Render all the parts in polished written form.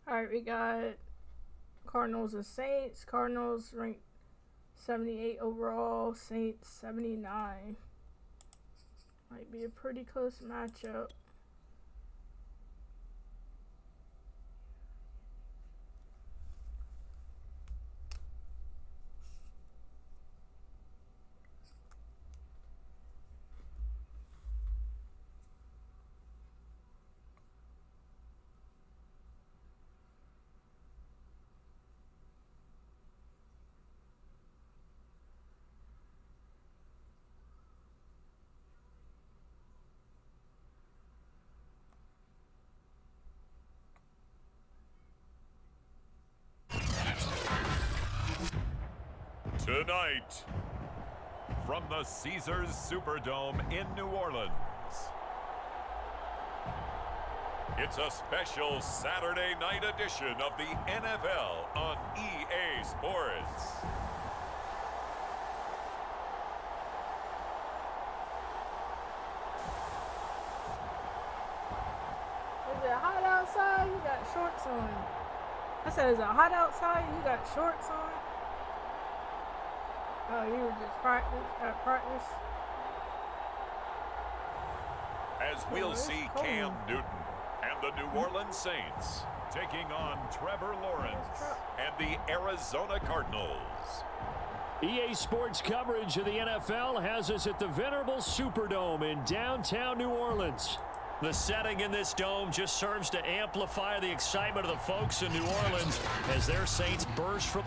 Alright, we got Cardinals and Saints. Cardinals ranked 78 overall, Saints 79. Might be a pretty close matchup. Tonight, from the Caesars Superdome in New Orleans, it's a special Saturday night edition of the NFL on EA Sports. Is it hot outside? You got shorts on. I said, is it hot outside? You got shorts on? Oh, you were just at practice? As we'll see Cam Newton and the New Orleans Saints taking on Trevor Lawrence and the Arizona Cardinals. EA Sports coverage of the NFL has us at the venerable Superdome in downtown New Orleans. The setting in this dome just serves to amplify the excitement of the folks in New Orleans as their Saints burst from...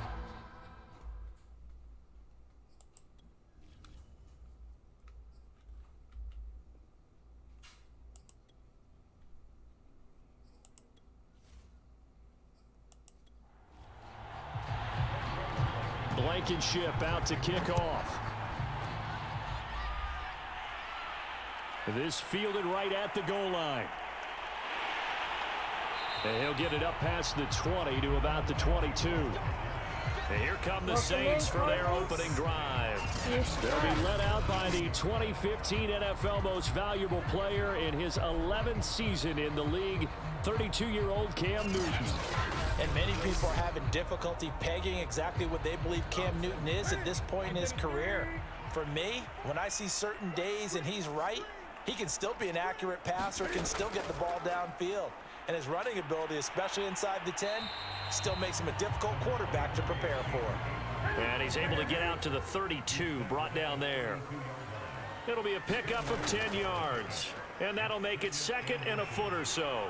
Blankenship out to kick off. This fielded right at the goal line. And he'll get it up past the 20 to about the 22. And here come the Saints for their opening drive. They'll be led out by the 2015 NFL Most Valuable Player in his 11th season in the league, 32-year-old Cam Newton. And many people are having difficulty pegging exactly what they believe Cam Newton is at this point in his career. For me, when I see certain days and he's right, he can still be an accurate passer, can still get the ball downfield. And his running ability, especially inside the 10, still makes him a difficult quarterback to prepare for. And he's able to get out to the 32, brought down there. It'll be a pickup of 10 yards. And that'll make it second and a foot or so.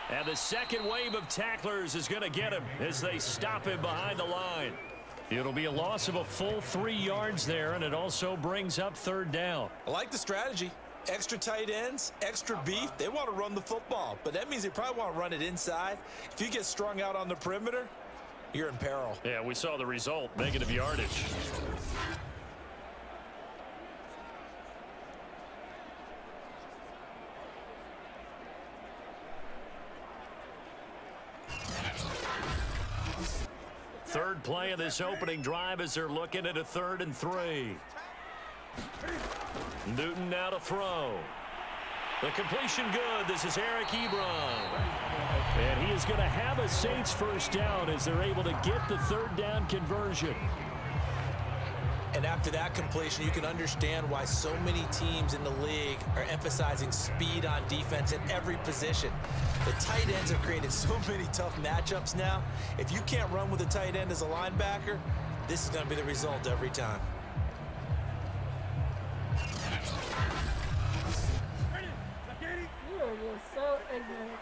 And the second wave of tacklers is going to get him as they stop him behind the line. It'll be a loss of a full 3 yards there, and it also brings up third down. I like the strategy. Extra tight ends, extra beef. They want to run the football, but that means they probably want to run it inside. If you get strung out on the perimeter, you're in peril. Yeah, we saw the result, negative yardage. Third play of this opening drive as they're looking at a 3rd and 3. Newton now to throw. The completion good. This is Eric Ebron. And he is going to have a Saints first down as they're able to get the third down conversion. And after that completion, you can understand why so many teams in the league are emphasizing speed on defense at every position. The tight ends have created so many tough matchups now. If you can't run with a tight end as a linebacker, this is going to be the result every time. You are just so ignorant.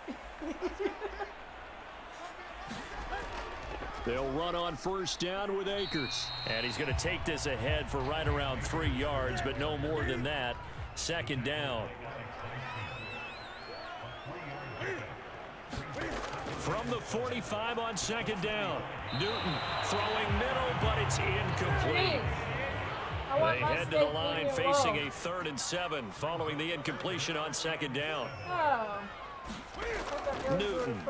They'll run on first down with Akers. And he's going to take this ahead for right around 3 yards, but no more than that. Second down. From the 45 on second down. Newton throwing middle, but it's incomplete. They head to the line facing a 3rd and 7 following the incompletion on second down. Oh. Newton.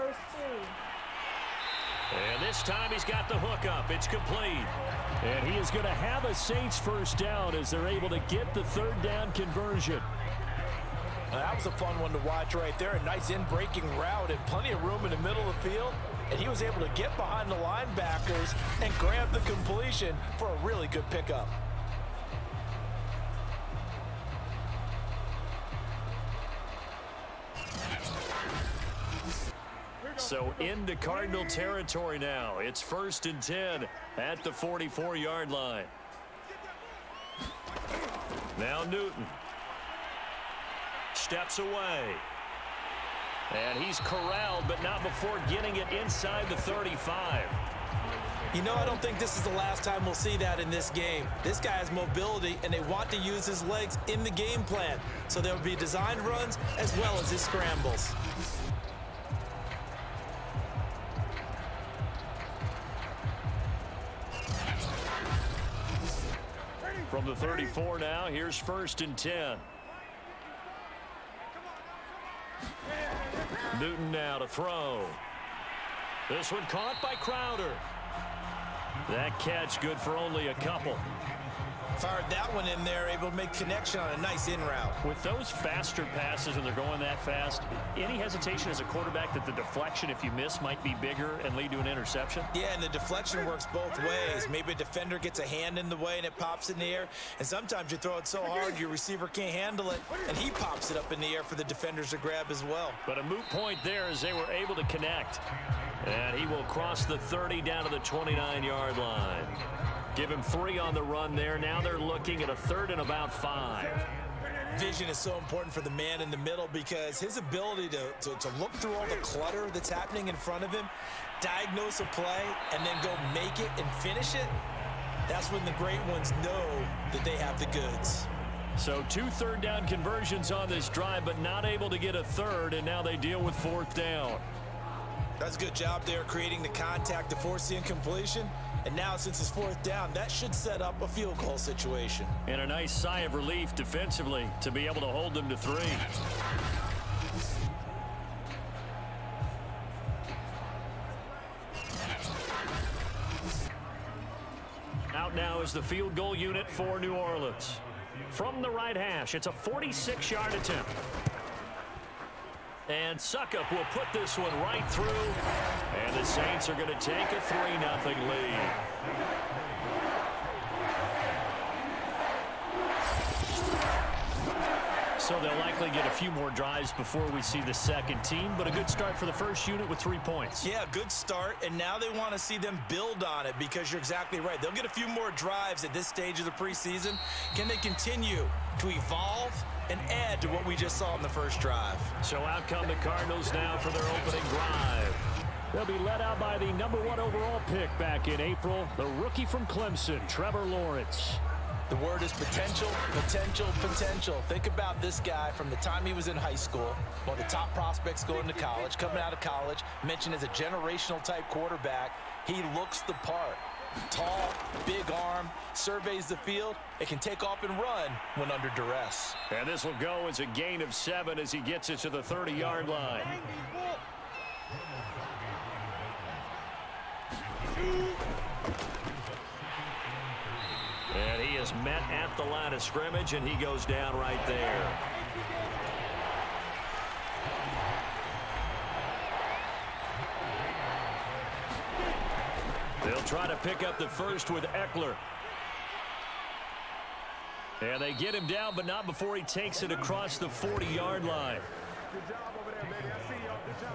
And this time he's got the hook up. It's complete. And he is going to have a Saints first down as they're able to get the third down conversion. That was a fun one to watch right there. A nice in-breaking route and plenty of room in the middle of the field. And he was able to get behind the linebackers and grab the completion for a really good pickup. So into Cardinal territory now. It's 1st and 10 at the 44-yard line. Now Newton steps away. And he's corralled, but not before getting it inside the 35. You know, I don't think this is the last time we'll see that in this game. This guy has mobility, and they want to use his legs in the game plan. So there will be designed runs as well as his scrambles. From the 34 now, here's 1st and 10. Newton now to throw. This one caught by Crowder. That catch good for only a couple. Fired that one in there, able to make connection on a nice in route. With those faster passes and they're going that fast, any hesitation as a quarterback that the deflection, if you miss, might be bigger and lead to an interception? Yeah, and the deflection works both ways. Maybe a defender gets a hand in the way and it pops in the air. And sometimes you throw it so hard your receiver can't handle it, and he pops it up in the air for the defenders to grab as well. But a moot point there as they were able to connect. And he will cross the 30 down to the 29-yard line. Give him 3 on the run there. Now they're looking at a 3rd and about 5. Vision is so important for the man in the middle because his ability to look through all the clutter that's happening in front of him, diagnose a play, and then go make it and finish it, that's when the great ones know that they have the goods. So 2 third down conversions on this drive, but not able to get a 3rd, and now they deal with 4th down. That's a good job there creating the contact to force the incompletion. And now, since it's 4th down, that should set up a field goal situation. And a nice sigh of relief defensively to be able to hold them to 3. Out now is the field goal unit for New Orleans. From the right hash, it's a 46-yard attempt. And Suckup will put this one right through. And the Saints are going to take a 3-0 lead. So they'll likely get a few more drives before we see the second team, but a good start for the first unit with 3 points. Yeah, good start, and now they want to see them build on it because you're exactly right. They'll get a few more drives at this stage of the preseason. Can they continue to evolve and add to what we just saw in the first drive? So out come the Cardinals now for their opening drive. They'll be led out by the #1 overall pick back in April, the rookie from Clemson, Trevor Lawrence. The word is potential, potential, potential. Think about this guy from the time he was in high school, one of the top prospects going to college, coming out of college, mentioned as a generational type quarterback. He looks the part. Tall, big arm, surveys the field. It can take off and run when under duress. And this will go as a gain of 7 as he gets it to the 30-yard line. And he is met at the line of scrimmage, and he goes down right there. They'll try to pick up the first with Eckler. And they get him down, but not before he takes it across the 40-yard line.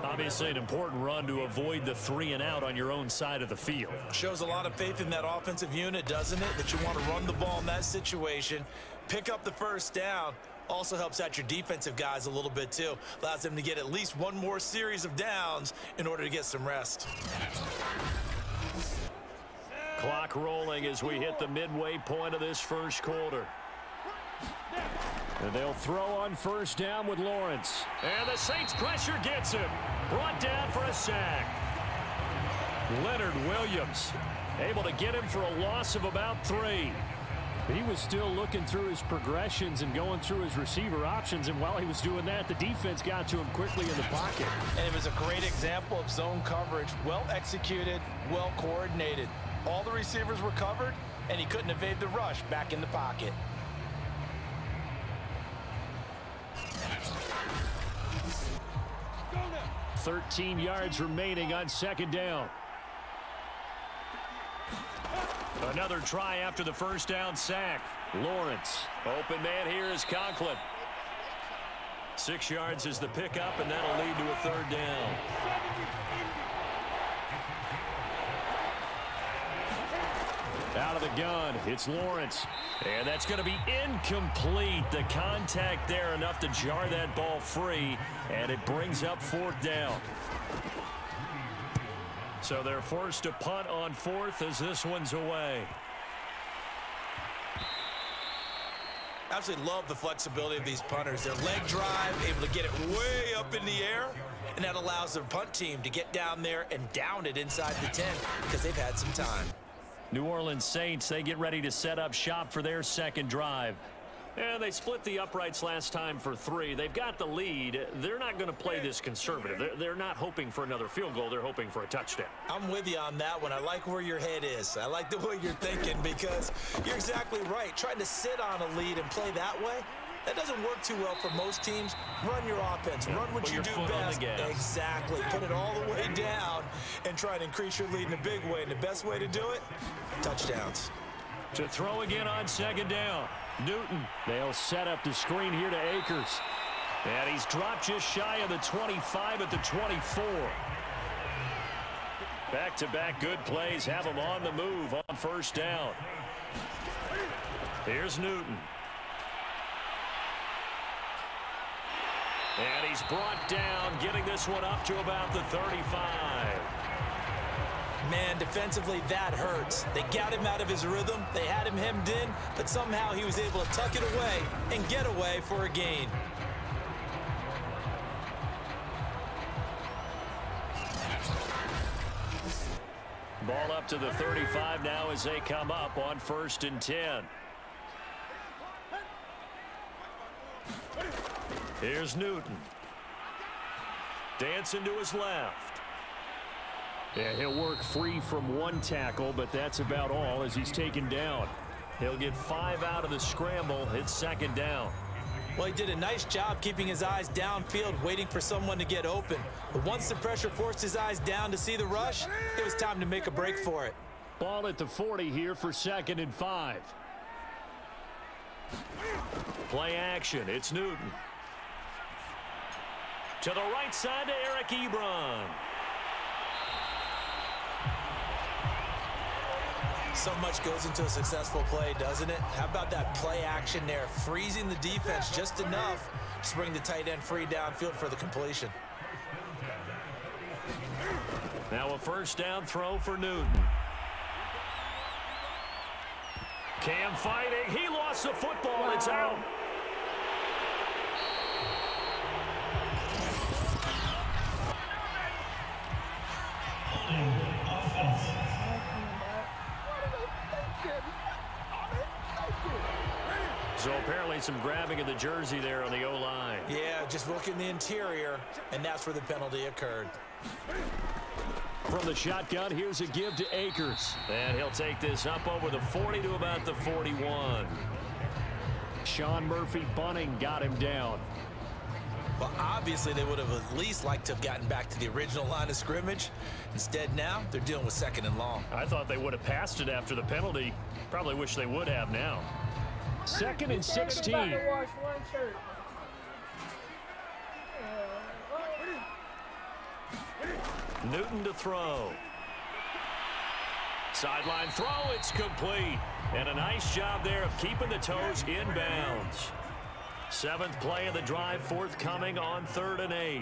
Obviously an important run to avoid the 3 and out on your own side of the field. Shows a lot of faith in that offensive unit, doesn't it? That you want to run the ball in that situation, pick up the first down. Also helps out your defensive guys a little bit too. Allows them to get at least one more series of downs in order to get some rest. Clock rolling as we hit the midway point of this first quarter. And they'll throw on first down with Lawrence. And the Saints pressure gets him. Brought down for a sack. Leonard Williams able to get him for a loss of about 3. He was still looking through his progressions and going through his receiver options. And while he was doing that, the defense got to him quickly in the pocket. And it was a great example of zone coverage. Well executed, well coordinated. All the receivers were covered, and he couldn't evade the rush back in the pocket. 13 yards remaining on second down. Another try after the first down sack. Lawrence. Open man here is Conklin. 6 yards is the pickup, and that'll lead to a third down. Out of the gun, it's Lawrence. And that's going to be incomplete. The contact there enough to jar that ball free, and it brings up fourth down. So they're forced to punt on fourth as this one's away. Absolutely love the flexibility of these punters. Their leg drive, able to get it way up in the air, and that allows the punt team to get down there and down it inside the 10 because they've had some time. New Orleans Saints, they get ready to set up shop for their second drive. And they split the uprights last time for 3. They've got the lead. They're not going to play this conservative. They're not hoping for another field goal. They're hoping for a touchdown. I'm with you on that one. I like where your head is. I like the way you're thinking because you're exactly right. Trying to sit on a lead and play that way, that doesn't work too well for most teams. Run your offense. Yeah, run what you do best. Exactly. Put it all the way down and try to increase your lead in a big way. And the best way to do it, touchdowns. To throw again on second down. Newton. They'll set up the screen here to Akers. And he's dropped just shy of the 25 at the 24. Back-to-back good plays have him on the move on first down. Here's Newton. And he's brought down, getting this one up to about the 35. Man, defensively, that hurts. They got him out of his rhythm. They had him hemmed in, but somehow he was able to tuck it away and get away for a gain. Ball up to the 35 now as they come up on 1st and 10. Here's Newton. Dancing to his left. Yeah, he'll work free from one tackle, but that's about all as he's taken down. He'll get 5 out of the scramble. It's second down. Well, he did a nice job keeping his eyes downfield, waiting for someone to get open. But once the pressure forced his eyes down to see the rush, it was time to make a break for it. Ball at the 40 here for 2nd and 5. Play action. It's Newton. To the right side to Eric Ebron. So much goes into a successful play, doesn't it? How about that play action there, freezing the defense just enough to bring the tight end free downfield for the completion. Now a first down throw for Newton. Cam fighting. He lost the football. Wow. It's out. So apparently some grabbing of the jersey there on the O-line. Yeah, just look in the interior, and that's where the penalty occurred. From the shotgun, here's a give to Akers. And he'll take this up over the 40 to about the 41. Sean Murphy bunting got him down. Well, obviously they would have at least liked to have gotten back to the original line of scrimmage. Instead now, they're dealing with 2nd and long. I thought they would have passed it after the penalty. Probably wish they would have now. 2nd and 16. Newton to throw. Sideline throw, it's complete. And a nice job there of keeping the toes inbounds. 7th play of the drive forthcoming on 3rd and 8.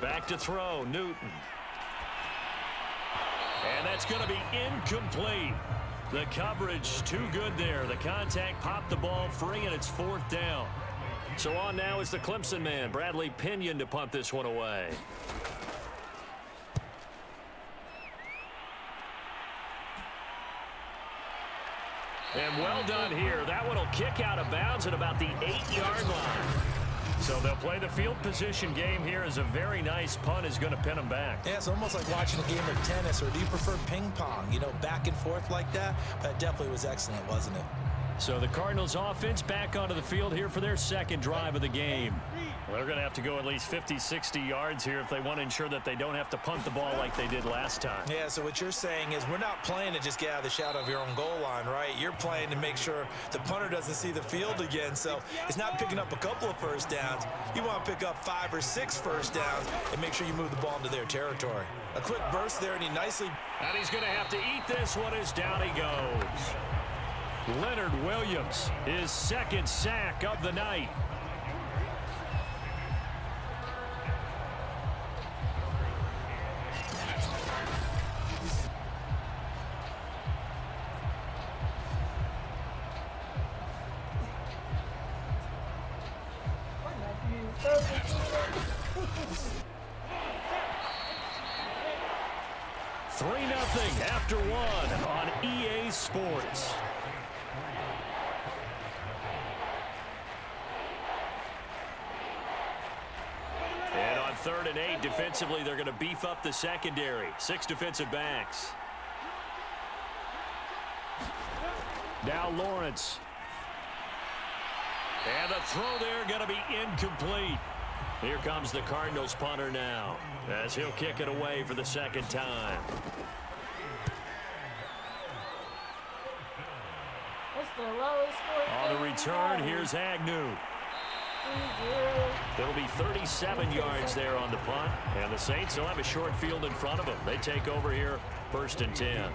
Back to throw, Newton. And that's going to be incomplete. The coverage too good there. The contact popped the ball free, and it's 4th down. So on now is the Clemson man, Bradley Pinion, to punt this one away. And well done here. That one will kick out of bounds at about the 8-yard line. So they'll play the field position game here as a very nice punt is going to pin them back. Yeah, it's almost like watching a game of tennis, or do you prefer ping pong? You know, back and forth like that? That definitely was excellent, wasn't it? So the Cardinals offense back onto the field here for their 2nd drive of the game. Well, they're going to have to go at least 50, 60 yards here if they want to ensure that they don't have to punt the ball like they did last time. Yeah, so what you're saying is we're not playing to just get out of the shadow of your own goal line, right? You're playing to make sure the punter doesn't see the field again. So it's not picking up a couple of first downs. You want to pick up 5 or 6 first downs and make sure you move the ball into their territory. A quick burst there, and he nicely... And he's going to have to eat this one as down he goes. Leonard Williams, his second sack of the night. After one on EA Sports. And on 3rd and 8, defensively, they're going to beef up the secondary. 6 defensive backs. Now Lawrence. And the throw there going to be incomplete. Here comes the Cardinals punter now, as he'll kick it away for the second time. On the return, here's Agnew. It'll be 37 yards there on the punt, and the Saints will have a short field in front of them. They take over here, 1st and 10.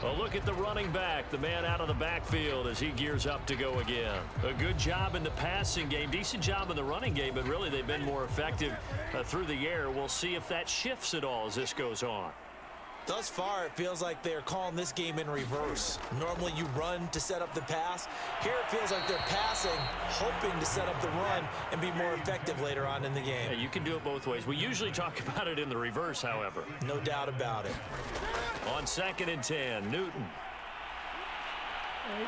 Well, look at the running back, the man out of the backfield as he gears up to go again. A good job in the passing game, decent job in the running game, but really they've been more effective through the air. We'll see if that shifts at all as this goes on. Thus far, it feels like they're calling this game in reverse. Normally, you run to set up the pass. Here, it feels like they're passing, hoping to set up the run and be more effective later on in the game. Yeah, you can do it both ways. We usually talk about it in the reverse, however. No doubt about it. On 2nd and 10, Newton.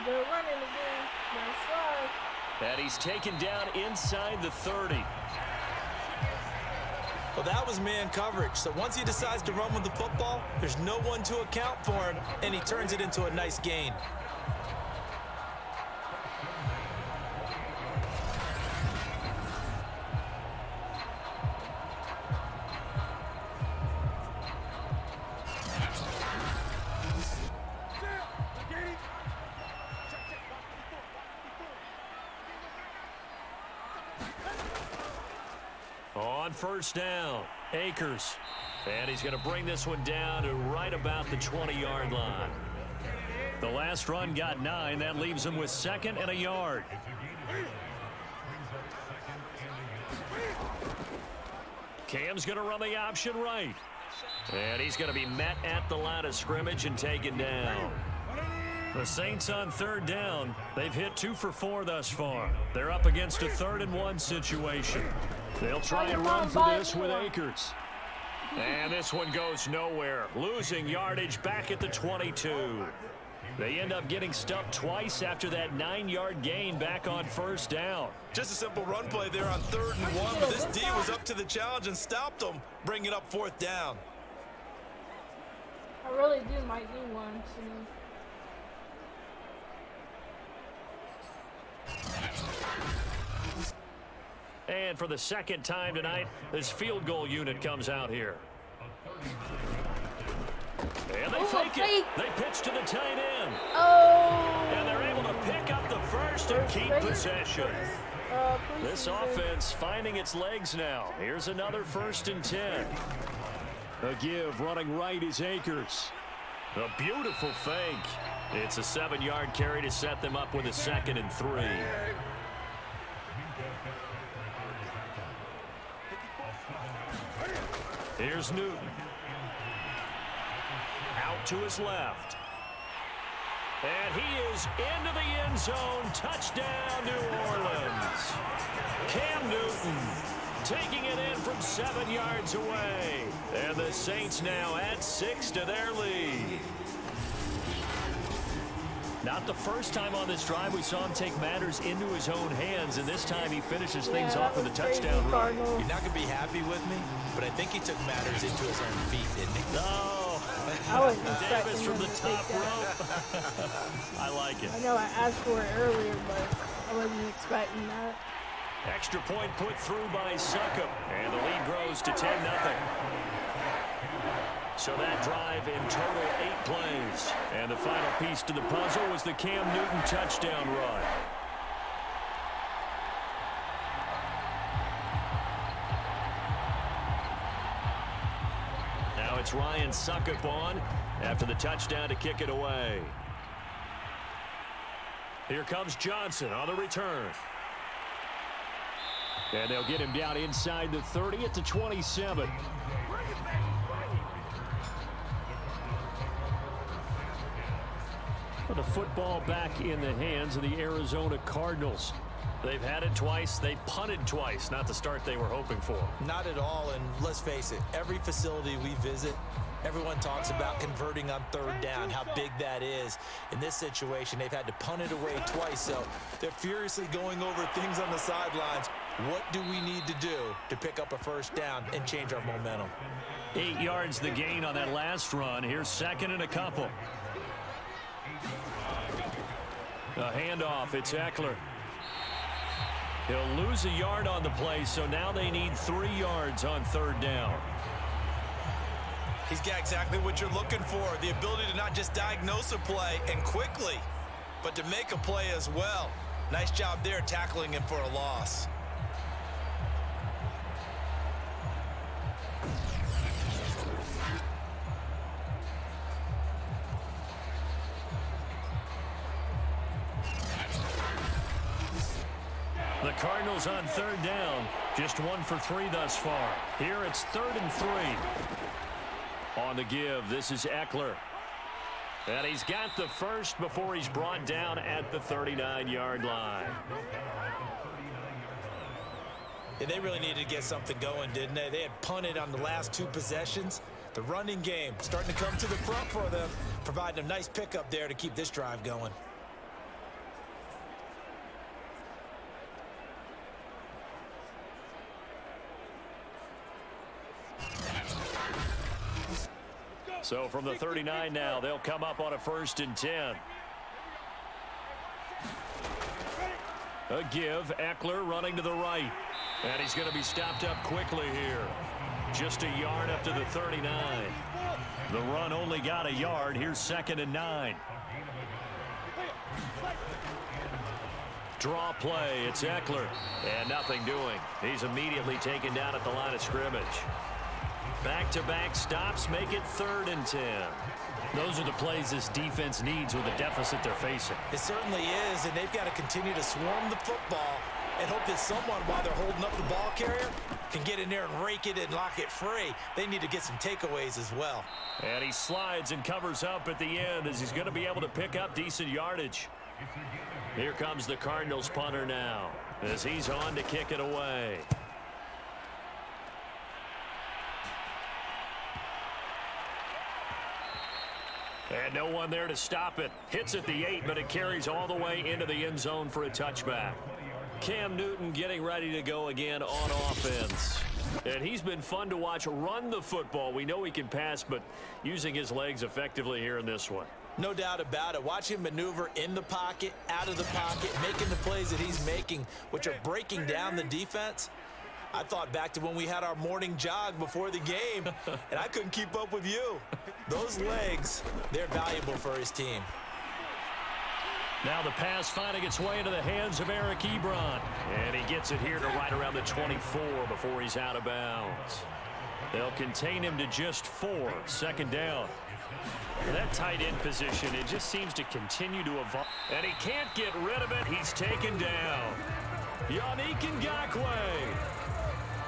They're running again. That's right. And he's taken down inside the 30. Well, that was man coverage. So once he decides to run with the football, there's no one to account for him, and he turns it into a nice gain. On 1st down, Akers. And he's going to bring this one down to right about the 20-yard line. The last run got 9. That leaves him with 2nd and a yard. Cam's going to run the option right. And he's going to be met at the line of scrimmage and taken down. The Saints on 3rd down. They've hit 2 for 4 thus far. They're up against a 3rd and 1 situation. They'll try and run for this with Akers. And this one goes nowhere. Losing yardage back at the 22. They end up getting stuffed twice after that 9-yard gain back on 1st down. Just a simple run play there on 3rd and 1, but this D was up to the challenge and stopped them, bringing it up 4th down. I really might do one soon. And for the 2nd time tonight, this field goal unit comes out here. And they fake it. They pitch to the tight end. Oh! And they're able to pick up the first and keep possession. This offense finding its legs now. Here's another 1st and 10. A give running right is Akers. A beautiful fake. It's a 7-yard carry to set them up with a 2nd and 3. Here's Newton. Out to his left. And he is into the end zone. Touchdown, New Orleans. Cam Newton taking it in from 7 yards away. And the Saints now add 6 to their lead. Not the first time on this drive we saw him take matters into his own hands, and this time he finishes things off with a touchdown run. You're not going to be happy with me, but I think he took matters into his own feet, didn't he? No. I wasn't Davis expecting from him the to top take that. rope. I like it. I know I asked for it earlier, but I wasn't expecting that. Extra point put through by Succop, and the lead grows to 10-0. So that drive in total 8 plays. And the final piece to the puzzle was the Cam Newton touchdown run. Now it's Ryan Succop on after the touchdown to kick it away. Here comes Johnson on the return. And they'll get him down inside the 30 at the 27. The football back in the hands of the Arizona Cardinals. They've had it twice. They've punted twice. Not the start they were hoping for. Not at all, and let's face it, every facility we visit, everyone talks about converting on third down, how big that is. In this situation, they've had to punt it away twice, so they're furiously going over things on the sidelines. What do we need to do to pick up a first down and change our momentum? 8 yards the gain on that last run. Here's second and a couple. A handoff. It's Eckler. He'll lose a yard on the play, so now they need 3 yards on third down. He's got exactly what you're looking for, the ability to not just diagnose a play and quickly, but to make a play as well. Nice job there tackling him for a loss. The Cardinals on third down, just 1 for 3 thus far. Here it's 3rd and 3. On the give, this is Eckler. And he's got the first before he's brought down at the 39-yard line. Yeah, they really needed to get something going, didn't they? They had punted on the last 2 possessions. The running game starting to come to the front for them, providing a nice pickup there to keep this drive going. So from the 39 now, they'll come up on a 1st and 10. A give, Eckler running to the right. And he's going to be stopped up quickly here. Just a yard up to the 39. The run only got a yard. Here's 2nd and 9. Draw play. It's Eckler. And nothing doing. He's immediately taken down at the line of scrimmage. Back-to-back stops make it 3rd and 10. Those are the plays this defense needs with the deficit they're facing. It certainly is, and they've got to continue to swarm the football and hope that someone, while they're holding up the ball carrier, can get in there and rake it and lock it free. They need to get some takeaways as well. And he slides and covers up at the end as he's going to be able to pick up decent yardage. Here comes the Cardinals punter now as he's on to kick it away. And no one there to stop it. Hits at the 8, but it carries all the way into the end zone for a touchback. Cam Newton getting ready to go again on offense. And he's been fun to watch run the football. We know he can pass, but using his legs effectively here in this one. No doubt about it. Watch him maneuver in the pocket, out of the pocket, making the plays that he's making, which are breaking down the defense. I thought back to when we had our morning jog before the game, and I couldn't keep up with you. Those legs, they're valuable for his team. Now the pass finding its way into the hands of Eric Ebron. And he gets it here to right around the 24 before he's out of bounds. They'll contain him to just 4, 2nd down. That tight end position, it just seems to continue to evolve. And he can't get rid of it. He's taken down. Yannick Ngakoue.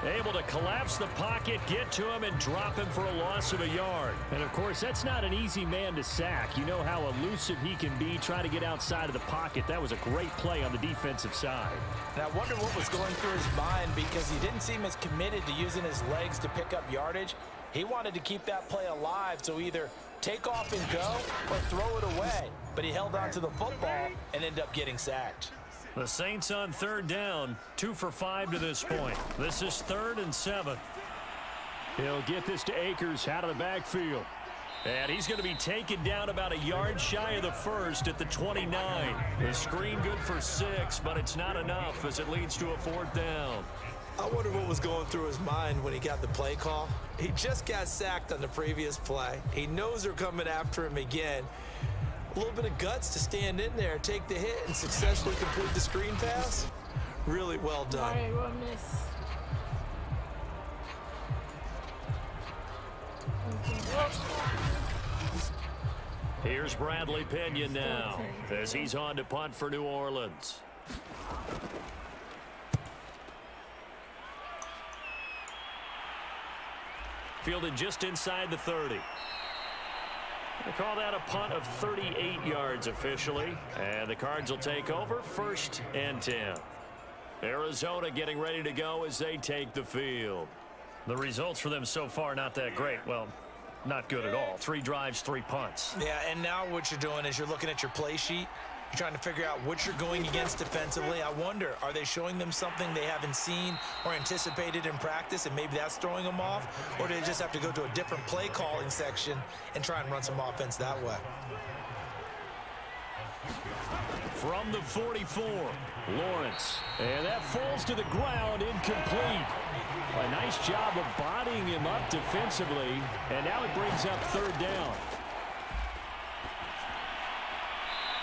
Able to collapse the pocket, get to him, and drop him for a loss of a yard. And, of course, that's not an easy man to sack. You know how elusive he can be, trying to get outside of the pocket. That was a great play on the defensive side. And I wonder what was going through his mind, because he didn't seem as committed to using his legs to pick up yardage. He wanted to keep that play alive, so either take off and go or throw it away. But he held on to the football and ended up getting sacked. The Saints on third down, 2 for 5 to this point. This is 3rd and 7. He'll get this to Akers out of the backfield. And he's going to be taken down about a yard shy of the first at the 29. The screen good for 6, but it's not enough as it leads to a 4th down. I wonder what was going through his mind when he got the play call. He just got sacked on the previous play. He knows they're coming after him again. A little bit of guts to stand in there, take the hit, and successfully complete the screen pass. Really well done. All right, we'll miss. Here's Bradley Pinion now as he's on to punt for New Orleans. Fielded just inside the 30. They call that a punt of 38 yards officially. And the Cards will take over 1st and 10. Arizona getting ready to go as they take the field. The results for them so far not that great. Well, not good at all. 3 drives, 3 punts. Yeah, and now what you're doing is you're looking at your play sheet. You're trying to figure out what you're going against defensively. I wonder, are they showing them something they haven't seen or anticipated in practice, and maybe that's throwing them off? Or do they just have to go to a different play calling section and try and run some offense that way? From the 44, Lawrence. And that falls to the ground, incomplete. A nice job of bodying him up defensively. And now it brings up 3rd down.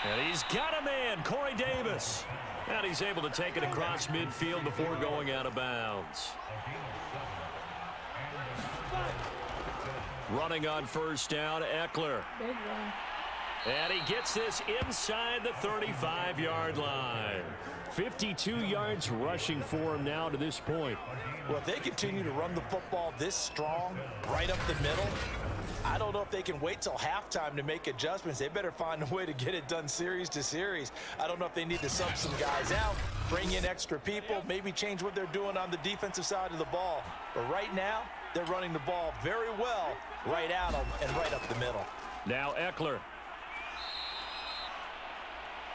And he's got a man, Corey Davis. And he's able to take it across midfield before going out of bounds. Running on 1st down, Eckler. Big one. And he gets this inside the 35-yard line. 52 yards rushing for him now to this point. Well, if they continue to run the football this strong, right up the middle, I don't know if they can wait till halftime to make adjustments. They better find a way to get it done series to series. I don't know if they need to sub some guys out, bring in extra people, maybe change what they're doing on the defensive side of the ball. But right now, they're running the ball very well right at them and right up the middle. Now Eckler.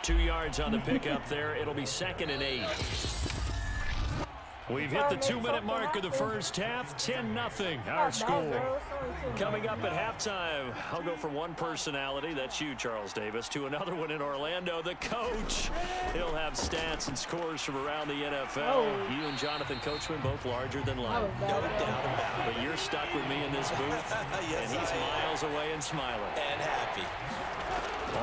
2 yards on the pickup there. It'll be 2nd and 8. We've hit the 2-minute mark of the first half. 10-0 our score. Coming up at halftime, I'll go from one personality, that's you, Charles Davis, to another one in Orlando, the coach. He'll have stats and scores from around the NFL. You and Jonathan Coachman both larger than life. No doubt about it. But you're stuck with me in this booth, Yes, and he's miles away and smiling. And happy.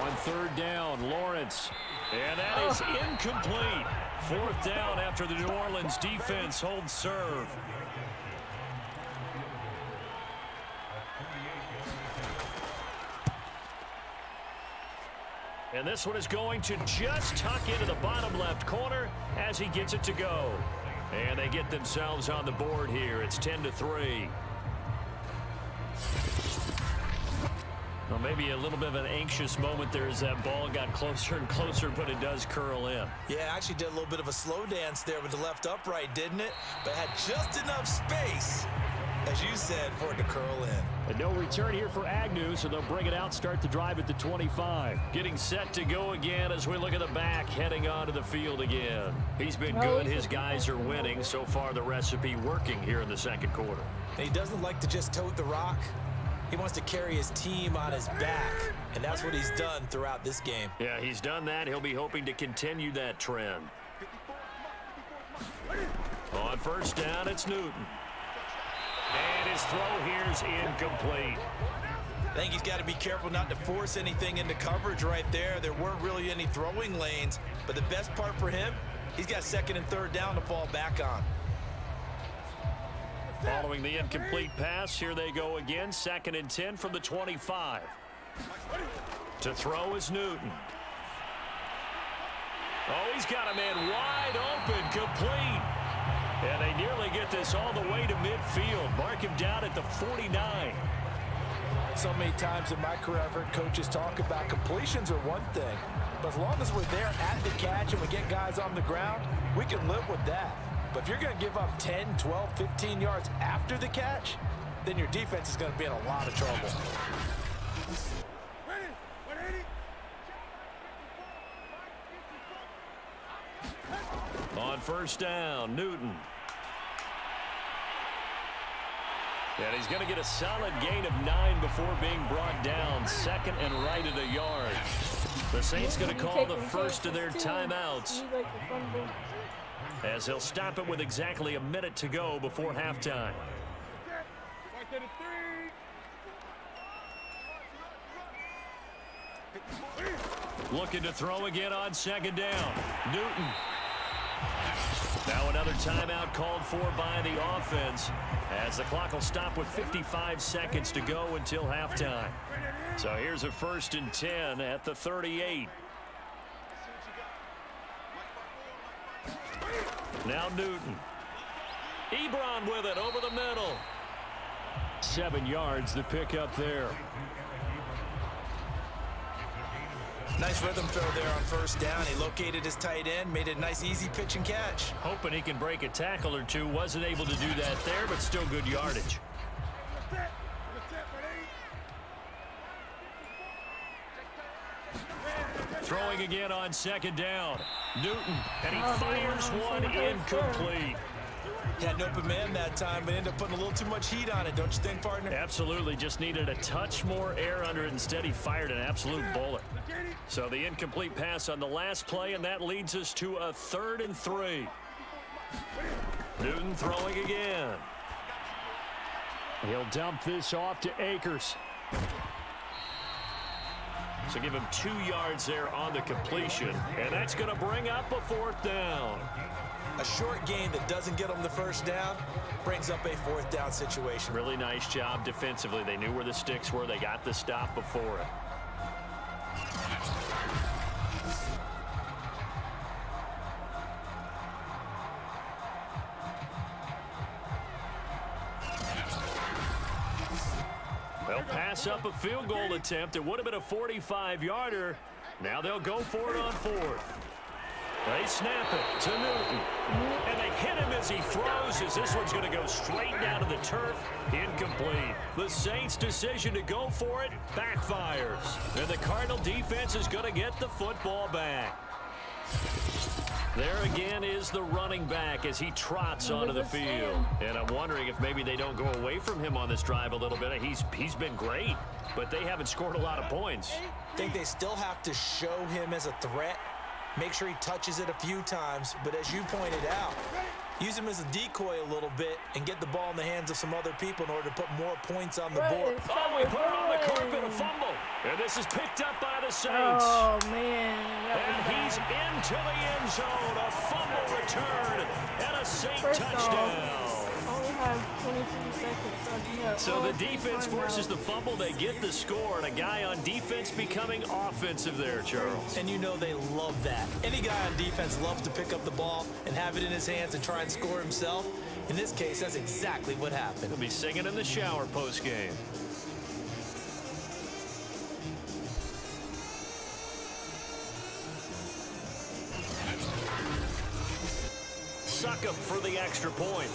On 3rd down, Lawrence. And that is incomplete. 4th down after the New Orleans defense holds serve. And this one is going to just tuck into the bottom left corner as he gets it to go. And they get themselves on the board here. It's 10-3. Well, maybe a little bit of an anxious moment there as that ball got closer and closer, but it does curl in. Yeah, actually did a little bit of a slow dance there with the left upright, didn't it? But had just enough space, as you said, for it to curl in. And no return here for Agnew, so they'll bring it out, start the drive at the 25. Getting set to go again as we look at the back, heading onto the field again. He's been good. His guys are winning. So far, the recipe working here in the 2nd quarter. And he doesn't like to just tote the rock. He wants to carry his team on his back, and that's what he's done throughout this game. Yeah, he's done that. He'll be hoping to continue that trend. On 1st down, it's Newton. And his throw here's incomplete. I think he's got to be careful not to force anything into coverage right there. There weren't really any throwing lanes, but the best part for him, he's got 2nd and 3rd down to fall back on. Following the incomplete pass, here they go again. 2nd and 10 from the 25. To throw is Newton. Oh, he's got a man wide open, complete. And they nearly get this all the way to midfield. Mark him down at the 49. So many times in my career, I've heard coaches talk about completions are one thing. But as long as we're there at the catch and we get guys on the ground, we can live with that. But if you're going to give up 10, 12, 15 yards after the catch, then your defense is going to be in a lot of trouble. On 1st down, Newton. And he's going to get a solid gain of 9 before being brought down. Second and right at a yard. The Saints going to call the first of their timeouts, as they'll stop it with exactly a minute to go before halftime. Looking to throw again on second down. Newton. Now another timeout called for by the offense, as the clock will stop with 55 seconds to go until halftime. So here's a 1st and 10 at the 38. Now Newton. Ebron with it over the middle. 7 yards the pickup there. Nice rhythm throw there on 1st down. He located his tight end, made it a nice easy pitch and catch. Hoping he can break a tackle or two. Wasn't able to do that there, but still good yardage. Throwing again on second down. Newton, and he fires one incomplete. Had an open man that time, but ended up putting a little too much heat on it, don't you think, partner? Absolutely. Just needed a touch more air under it. Instead, he fired an absolute bullet. So the incomplete pass on the last play, and that leads us to a 3rd and 3. Newton throwing again. He'll dump this off to Akers. So give him 2 yards there on the completion, and that's going to bring up a 4th down. A short gain that doesn't get them the 1st down brings up a 4th down situation. Really nice job defensively. They knew where the sticks were. They got the stop before it. They'll pass up a field goal attempt. It would have been a 45-yarder. Now they'll go for it on 4th. They snap it to Newton. And they hit him as he throws, as this one's going to go straight down to the turf. Incomplete. The Saints' decision to go for it backfires. And the Cardinal defense is going to get the football back. There again is the running back as he trots onto the field. And I'm wondering if maybe they don't go away from him on this drive a little bit. He's been great, but they haven't scored a lot of points. I think they still have to show him as a threat. Make sure he touches it a few times, but as you pointed out, use him as a decoy a little bit and get the ball in the hands of some other people in order to put more points on the board. Oh, we put it on the carpet, a fumble. And this is picked up by the Saints. Oh, man. And he's into the end zone. A fumble return and a Saint touchdown. Only have 23 seconds. So the defense forces the fumble. They get the score, and a guy on defense becoming offensive there, Charles. And you know they love that. Any guy on defense loves to pick up the ball and have it in his hands and try and score himself. In this case, that's exactly what happened. He'll be singing in the shower post-game. Succop for the extra point.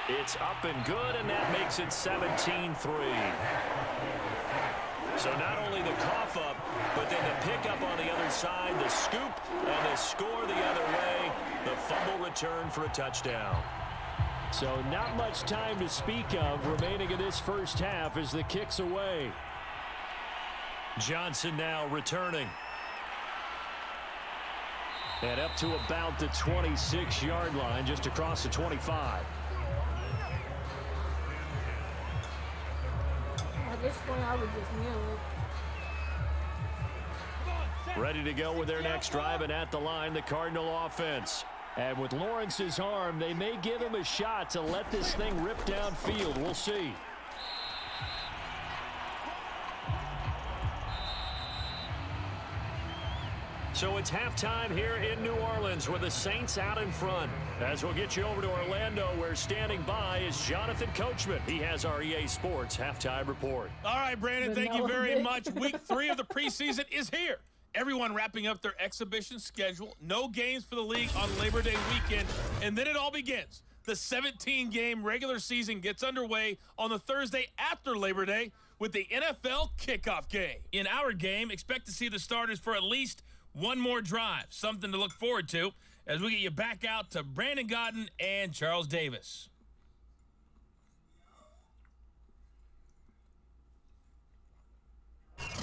It's up and good, and that makes it 17-3. So not only the cough up, but then the pickup on the other side, the scoop, and the score the other way, the fumble return for a touchdown. So not much time to speak of remaining in this first half as the kick's away. Johnson now returning. And up to about the 26-yard line, just across the 25. At this point, I would just kneel it. Ready to go with their next drive, and at the line, the Cardinal offense. And with Lawrence's arm, they may give him a shot to let this thing rip downfield. We'll see. So it's halftime here in New Orleans with the Saints out in front. As we'll get you over to Orlando, where standing by is Jonathan Coachman. He has our EA Sports halftime report. All right, Brandon, thank you very much. Week 3 of the preseason is here. Everyone wrapping up their exhibition schedule. No games for the league on Labor Day weekend. And then it all begins. The 17-game regular season gets underway on the Thursday after Labor Day with the NFL kickoff game. In our game, expect to see the starters for at least one more drive, something to look forward to. as we get you back out to Brandon Godden and Charles Davis.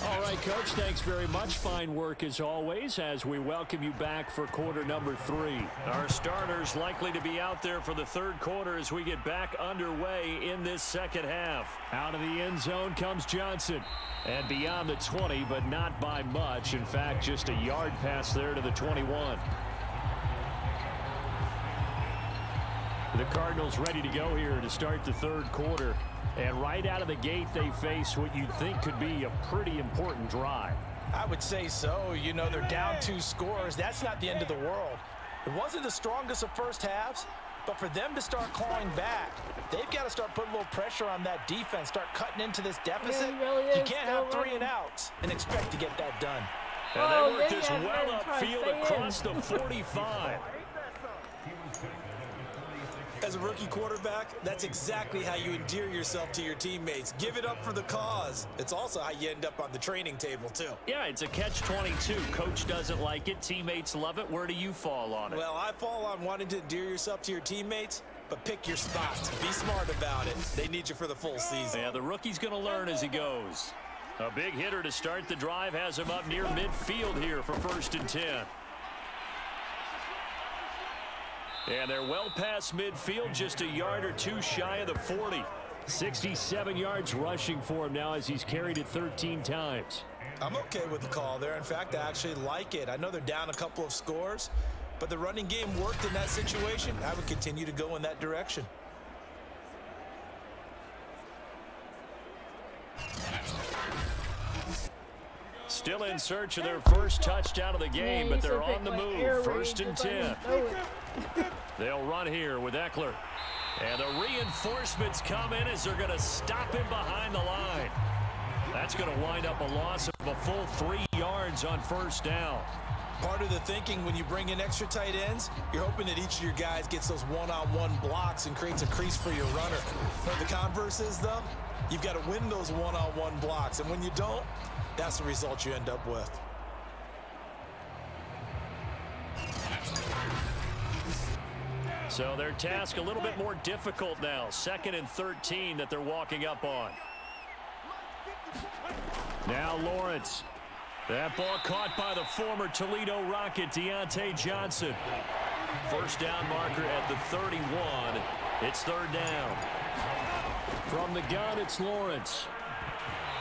All right, Coach, thanks very much. Fine work as always as we welcome you back for quarter number 3. Our starters likely to be out there for the third quarter as we get back underway in this second half. Out of the end zone comes Johnson. And beyond the 20, but not by much. In fact, just a yard pass there to the 21. The Cardinals ready to go here to start the third quarter. And right out of the gate, they face what you'd think could be a pretty important drive. I would say so. You know, they're down 2 scores. That's not the end of the world. It wasn't the strongest of first halves, but for them to start clawing back, they've got to start putting a little pressure on that defense, start cutting into this deficit. You can't have 3 and outs and expect to get that done. And they work this well upfield across the 45. As a rookie quarterback, that's exactly how you endear yourself to your teammates. Give it up for the cause. It's also how you end up on the training table, too. Yeah, it's a catch-22. Coach doesn't like it. Teammates love it. Where do you fall on it? Well, I fall on wanting to endear yourself to your teammates, but pick your spots. Be smart about it. They need you for the full season. Yeah, the rookie's going to learn as he goes. A big hitter to start the drive has him up near midfield here for 1st and 10. And they're well past midfield, just a yard or 2 shy of the 40. 67 yards rushing for him now as he's carried it 13 times. I'm okay with the call there. In fact, I actually like it. I know they're down a couple of scores, but the running game worked in that situation. I would continue to go in that direction. Still in search of their first touchdown of the game, but they're on the move. 1st and 10. They'll run here with Eckler. And the reinforcements come in as they're going to stop him behind the line. That's going to wind up a loss of a full 3 yards on 1st down. Part of the thinking when you bring in extra tight ends, you're hoping that each of your guys gets those one-on-one blocks and creates a crease for your runner. But the converse is, though, you've got to win those one-on-one blocks. And when you don't, that's the result you end up with. So their task a little bit more difficult now. 2nd and 13 that they're walking up on. Now Lawrence. That ball caught by the former Toledo Rocket, Deontay Johnson. 1st down marker at the 31. It's 3rd down. From the gun, it's Lawrence.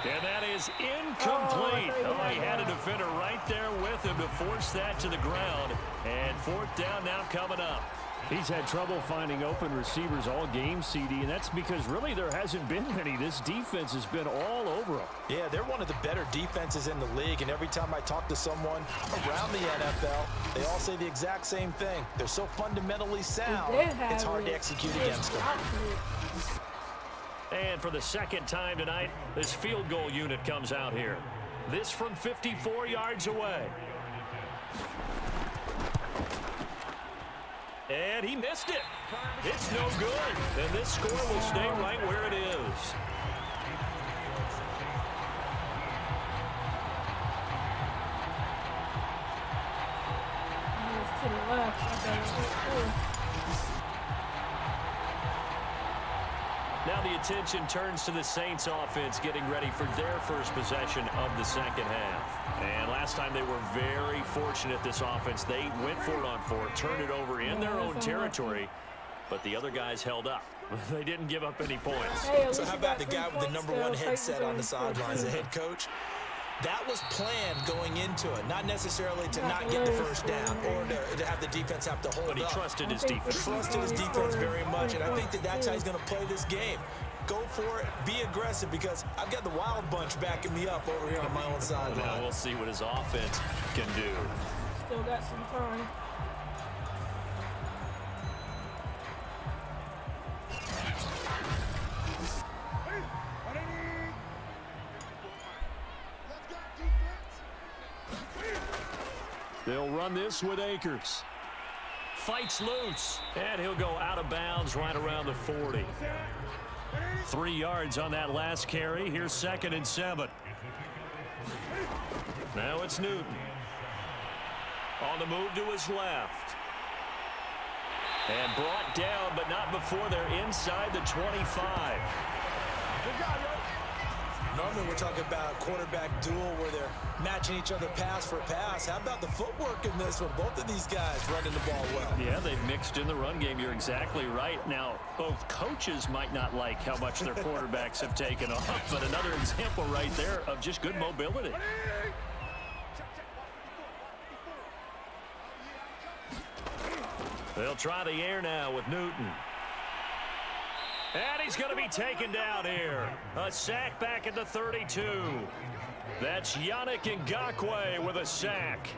And that is incomplete. Oh, he had a defender right there with him to force that to the ground. And 4th down now coming up. He's had trouble finding open receivers all game, CD, and that's because really there hasn't been many. This defense has been all over them. Yeah, they're one of the better defenses in the league, and every time I talk to someone around the NFL, they all say the exact same thing. They're so fundamentally sound, it's hard to execute against them. And for the 2nd time tonight, this field goal unit comes out here. This from 54 yards away. And he missed it. It's no good. And this score will stay right where it is. To the left. Now the attention turns to the Saints offense getting ready for their first possession of the second half. And last time they were very fortunate, this offense. They went for it on 4, turned it over in their own territory, but the other guys held up. They didn't give up any points. So how about the guy with the #1 headset on the sidelines, the head coach? That was planned going into it, not necessarily to not get the 1st down or to have the defense have to hold up. But he trusted his defense. Trusted his defense very much, and I think that's how he's going to play this game. Go for it, be aggressive, because I've got the wild bunch backing me up over here on my own sideline. Now we'll see what his offense can do. Still got some time. They'll run this with Akers. Fights loose, and he'll go out of bounds right around the 40. 3 yards on that last carry. Here's 2nd and 7. Now it's Newton. On the move to his left. And brought down, but not before they're inside the 25. Normally we're talking about a quarterback duel where they're matching each other pass for pass. How about the footwork in this one? Both of these guys running the ball well. Yeah, they've mixed in the run game. You're exactly right. Now, both coaches might not like how much their quarterbacks have taken off, but another example right there of just good mobility. They'll try the air now with Newton. And he's going to be taken down here. A sack back at the 32. That's Yannick Ngakoue with a sack.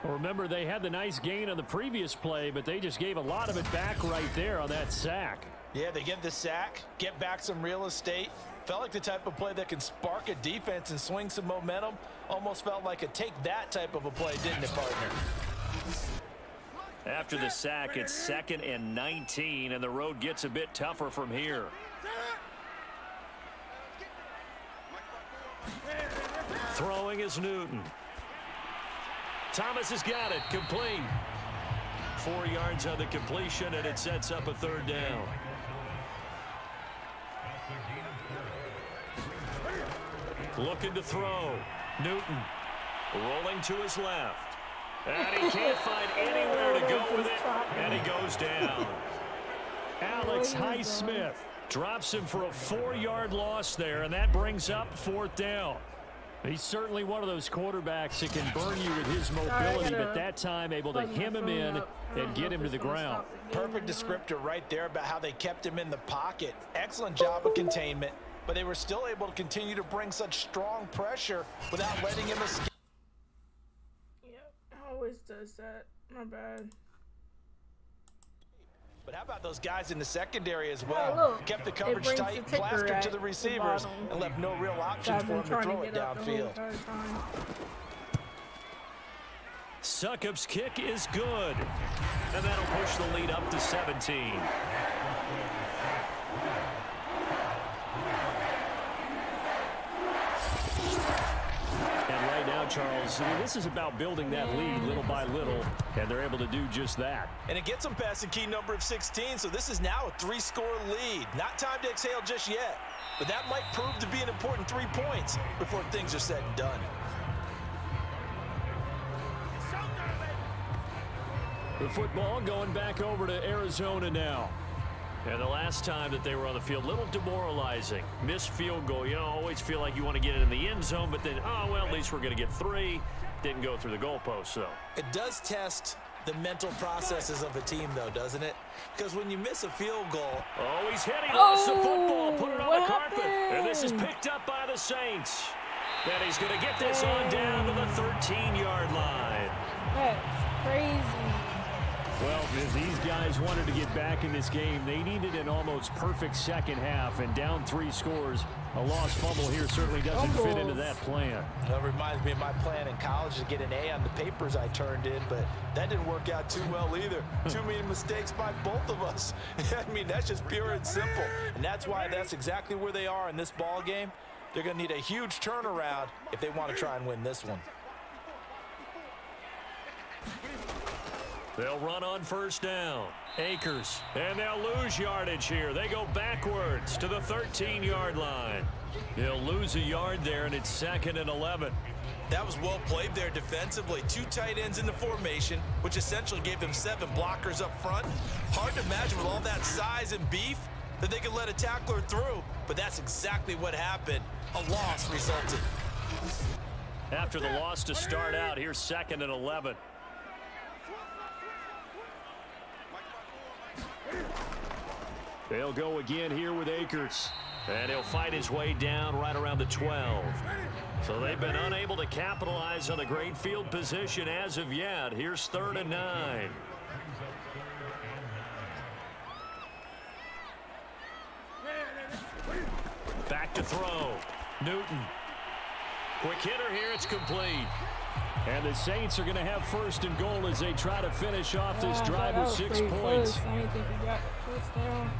Well, remember, they had the nice gain on the previous play, but they just gave a lot of it back right there on that sack. Yeah, they get the sack, get back some real estate. Felt like the type of play that can spark a defense and swing some momentum. Almost felt like a take-that type of a play, didn't it, partner? After the sack, it's 2nd and 19, and the road gets a bit tougher from here. Throwing is Newton. Thomas has got it, complete. 4 yards on the completion, and it sets up a 3rd down. Looking to throw. Newton rolling to his left. And he can't find anywhere to go with it, and he goes down. Alex Highsmith drops him for a 4-yard loss there, and that brings up 4th down. He's certainly one of those quarterbacks that can burn you with his mobility, but that time able to hem him in and get him to the ground. Perfect descriptor right there about how they kept him in the pocket. Excellent job of containment, but they were still able to continue to bring such strong pressure without letting him escape. Always does that. My bad. But how about those guys in the secondary as well? Look, kept the coverage tight, plastered to the receivers, and left no real options for him to throw it downfield. Succop's kick is good, and that'll push the lead up to 17. Charles, this is about building that lead little by little, and they're able to do just that. And it gets them past the key number of 16, so this is now a 3-score lead. Not time to exhale just yet, but that might prove to be an important 3 points before things are said and done. The football going back over to Arizona now. And the last time that they were on the field, a little demoralizing. Missed field goal. You know, always feel like you want to get it in the end zone, but then, oh, well, at least we're going to get 3. Didn't go through the goalpost, though. It does test the mental processes of a team, though, doesn't it? Because when you miss a field goal. Oh, he's hit. He lost the football. Put it on the carpet. And this is picked up by the Saints. And he's going to get this on down to the 13-yard line. That's crazy. Well, if these guys wanted to get back in this game, they needed an almost perfect second half, and down 3 scores. A lost fumble here certainly doesn't fit into that plan. That reminds me of my plan in college to get an A on the papers I turned in, but that didn't work out too well either. Too many mistakes by both of us. I mean, that's just pure and simple, and that's why that's exactly where they are in this ball game. They're going to need a huge turnaround if they want to try and win this one. They'll run on 1st down. Akers, and they'll lose yardage here. They go backwards to the 13-yard line. They'll lose a yard there, and it's 2nd and 11. That was well played there defensively. 2 tight ends in the formation, which essentially gave them 7 blockers up front. Hard to imagine with all that size and beef that they could let a tackler through, but that's exactly what happened. A loss resulted. After the loss to start out, here's 2nd and 11. They'll go again here with Akers. And he'll fight his way down right around the 12. So they've been unable to capitalize on a great field position as of yet. Here's 3rd and 9. Back to throw. Newton. Quick hitter here. It's complete. And the Saints are going to have 1st and goal as they try to finish off this drive with 6 points. I didn't think he got 1st down.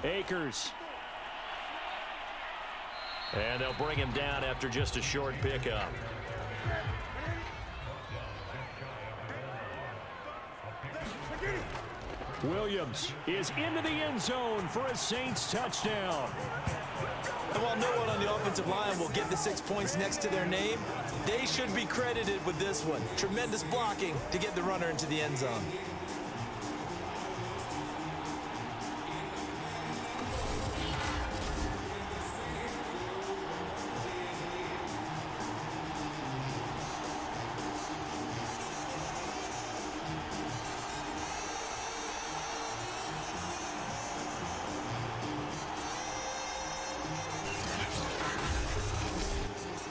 Akers. And they'll bring him down after just a short pickup. Williams is into the end zone for a Saints touchdown. And while no one on the offensive line will get the 6 points next to their name, they should be credited with this one. Tremendous blocking to get the runner into the end zone.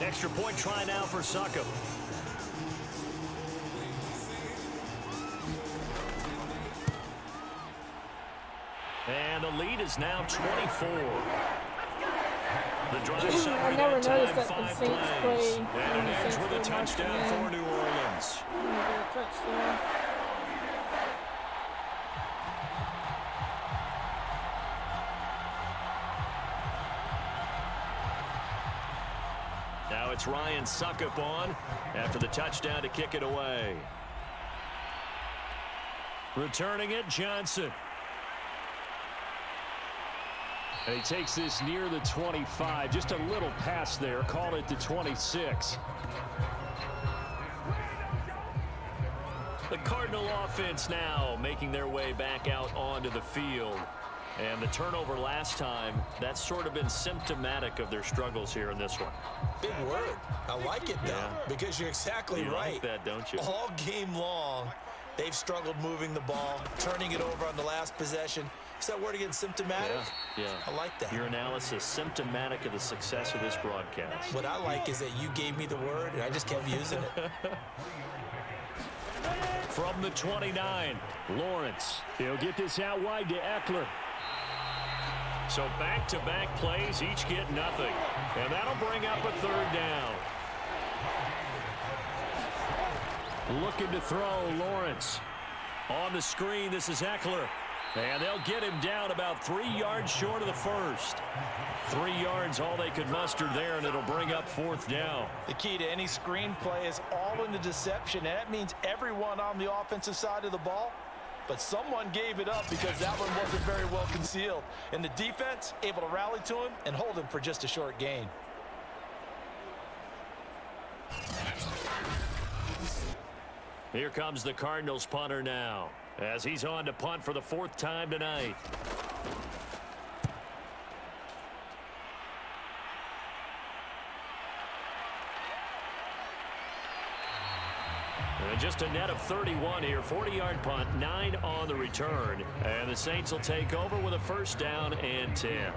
Extra point try now for Succop. And the lead is now 24. The drive I never noticed that the Saints play. And it ends with a touchdown for New Orleans. Touchdown. Now it's Ryan Succop on after the touchdown to kick it away. Returning it, Johnson. And he takes this near the 25. Just a little pass there. Called it to 26. The Cardinal offense now making their way back out onto the field. And the turnover last time, that's sort of been symptomatic of their struggles here in this one. Big word. I like it, though, because you're exactly right. Like that, don't you? All game long, they've struggled moving the ball, turning it over on the last possession. Is that word again, symptomatic? Yeah. I like that. Your analysis, symptomatic of the success of this broadcast. What I like is that you gave me the word, and I just kept using it. From the 29, Lawrence. He'll get this out wide to Eckler. So back-to-back plays, each get nothing. And that'll bring up a third down. Looking to throw, Lawrence. On the screen, this is Eckler. And they'll get him down about 3 yards short of the first. 3 yards, all they could muster there, and it'll bring up fourth down. The key to any screen play is all in the deception, and that means everyone on the offensive side of the ball. But someone gave it up because that one wasn't very well concealed. And the defense able to rally to him and hold him for just a short gain. Here comes the Cardinals punter now, as he's on to punt for the fourth time tonight. And just a net of 31 here, 40-yard punt, 9 on the return. And the Saints will take over with a first down and 10.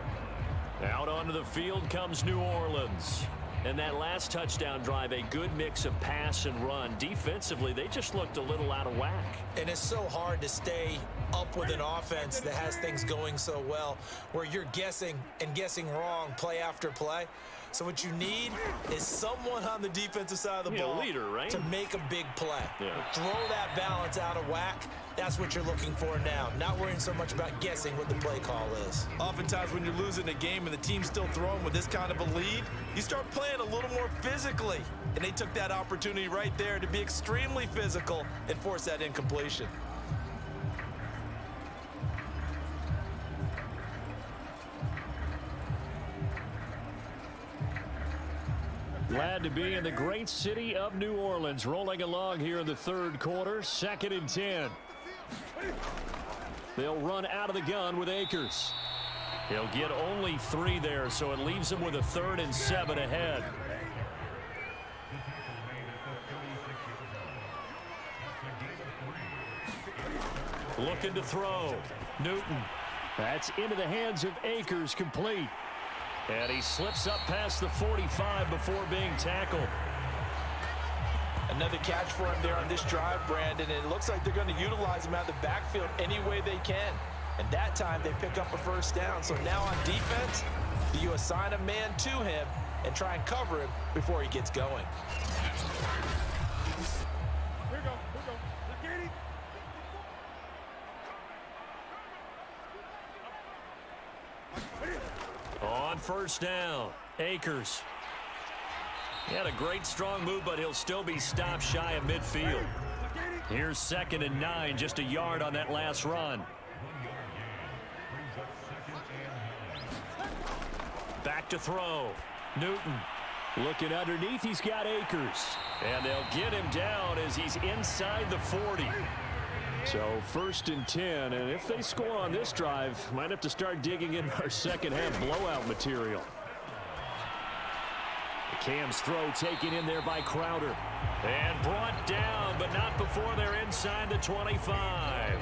Out onto the field comes New Orleans. And that last touchdown drive, a good mix of pass and run. Defensively, they just looked a little out of whack. And it's so hard to stay up with an offense that has things going so well, where you're guessing and guessing wrong play after play. So what you need is someone on the defensive side of the ball leader, right? to make a big play. Yeah. Throw that balance out of whack. That's what you're looking for now. Not worrying so much about guessing what the play call is. Oftentimes when you're losing a game and the team's still throwing with this kind of a lead, you start playing a little more physically. And they took that opportunity right there to be extremely physical and force that incompletion. Glad to be in the great city of New Orleans, rolling along here in the third quarter, 2nd and 10. They'll run out of the gun with Akers. He'll get only 3 there, so it leaves him with a 3rd and 7 ahead. Looking to throw. Newton. That's into the hands of Akers, complete. And he slips up past the 45 before being tackled. Another catch for him there on this drive, Brandon, and it looks like they're going to utilize him out of the backfield any way they can. And that time they pick up a first down. So now on defense, do you assign a man to him and try and cover him before he gets going? On first down, Akers. He had a great strong move, but he'll still be stopped shy of midfield. Here's 2nd and 9, just a yard on that last run. Back to throw. Newton looking underneath. He's got Akers. And they'll get him down as he's inside the 40. So 1st and 10. And if they score on this drive, might have to start digging in our second half blowout material. Cam's throw taken in there by Crowder. And brought down, but not before they're inside the 25.